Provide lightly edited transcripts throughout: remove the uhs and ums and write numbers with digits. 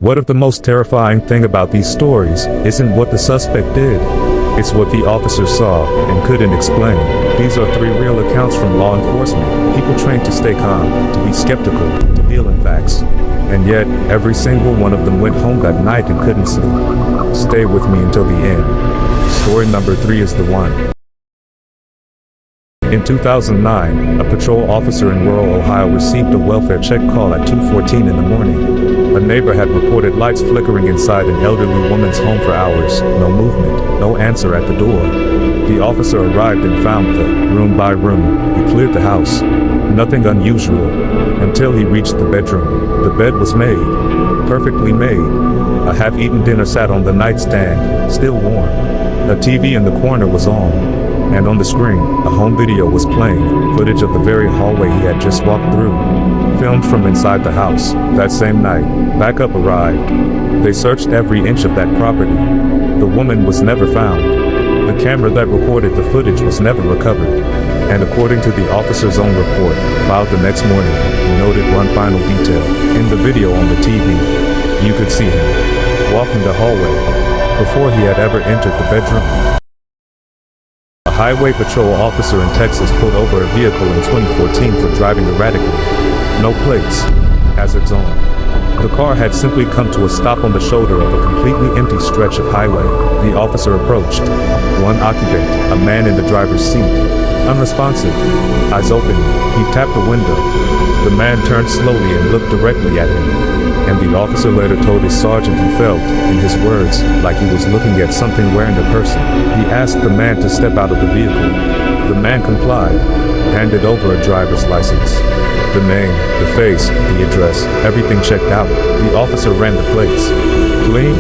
What if the most terrifying thing about these stories isn't what the suspect did? It's what the officer saw and couldn't explain. These are 3 real accounts from law enforcement, people trained to stay calm, to be skeptical, to deal in facts. And yet, every single one of them went home that night and couldn't sleep. Stay with me until the end. Story number 3 is the one. In 2009, a patrol officer in rural Ohio received a welfare check call at 2:14 in the morning. A neighbor had reported lights flickering inside an elderly woman's home for hours, no movement, no answer at the door. The officer arrived and found that, room by room, he cleared the house. Nothing unusual, until he reached the bedroom. The bed was made, perfectly made. A half-eaten dinner sat on the nightstand, still warm. A TV in the corner was on. And on the screen, a home video was playing, footage of the very hallway he had just walked through. Filmed from inside the house. That same night, backup arrived. They searched every inch of that property. The woman was never found. The camera that recorded the footage was never recovered. And according to the officer's own report, filed the next morning, he noted one final detail. In the video on the TV, you could see him walking the hallway before he had ever entered the bedroom. A highway patrol officer in Texas pulled over a vehicle in 2014 for driving erratically. No plates. Hazard zone. The car had simply come to a stop on the shoulder of a completely empty stretch of highway. The officer approached. One occupant, a man in the driver's seat. Unresponsive. Eyes open. He tapped the window. The man turned slowly and looked directly at him. And the officer later told his sergeant he felt, in his words, like he was looking at something wearing a person. He asked the man to step out of the vehicle. The man complied, handed over a driver's license. The name, the face, the address, everything checked out. The officer ran the plates. Clean?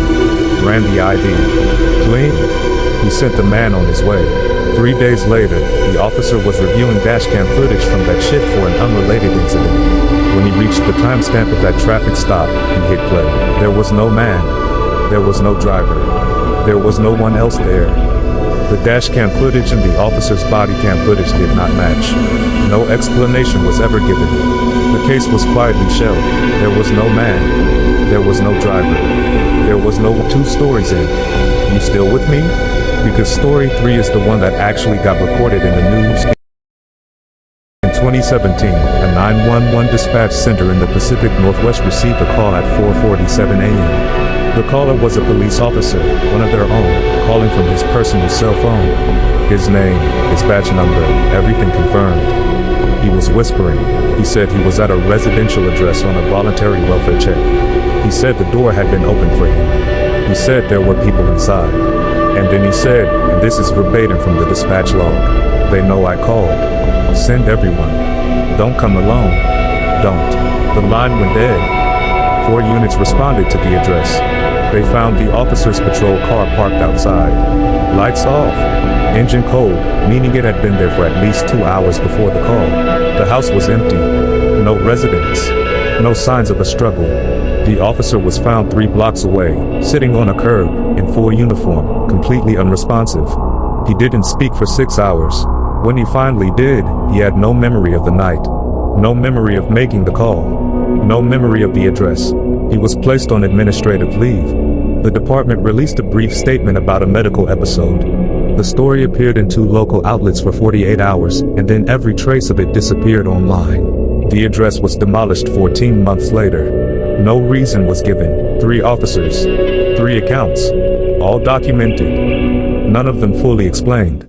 Ran the ID. Clean? He sent the man on his way. 3 days later, the officer was reviewing dashcam footage from that shift for an unrelated incident. When he reached the timestamp of that traffic stop, he hit play. There was no man. There was no driver. There was no one else there. The dashcam footage and the officer's body cam footage did not match. No explanation was ever given. The case was quietly shelved. There was no man. There was no driver. There was no 2 stories in. You still with me? Because story 3 is the one that actually got reported in the news. In 2017, a 911 dispatch center in the Pacific Northwest received a call at 4:47 a.m. The caller was a police officer, one of their own, calling from his personal cell phone. His name, his badge number, everything confirmed. He was whispering. He said he was at a residential address on a voluntary welfare check. He said the door had been opened for him. He said there were people inside. And then he said, and this is verbatim from the dispatch log, "They know I called. Send everyone. Don't come alone. Don't." The line went dead. 4 units responded to the address. They found the officer's patrol car parked outside. Lights off. Engine cold, meaning it had been there for at least 2 hours before the call. The house was empty. No residents. No signs of a struggle. The officer was found 3 blocks away, sitting on a curb, in full uniform, completely unresponsive. He didn't speak for 6 hours. When he finally did, he had no memory of the night. No memory of making the call. No memory of the address. He was placed on administrative leave. The department released a brief statement about a medical episode. The story appeared in 2 local outlets for 48 hours, and then every trace of it disappeared online. The address was demolished 14 months later. No reason was given. 3 officers. 3 accounts. All documented. None of them fully explained.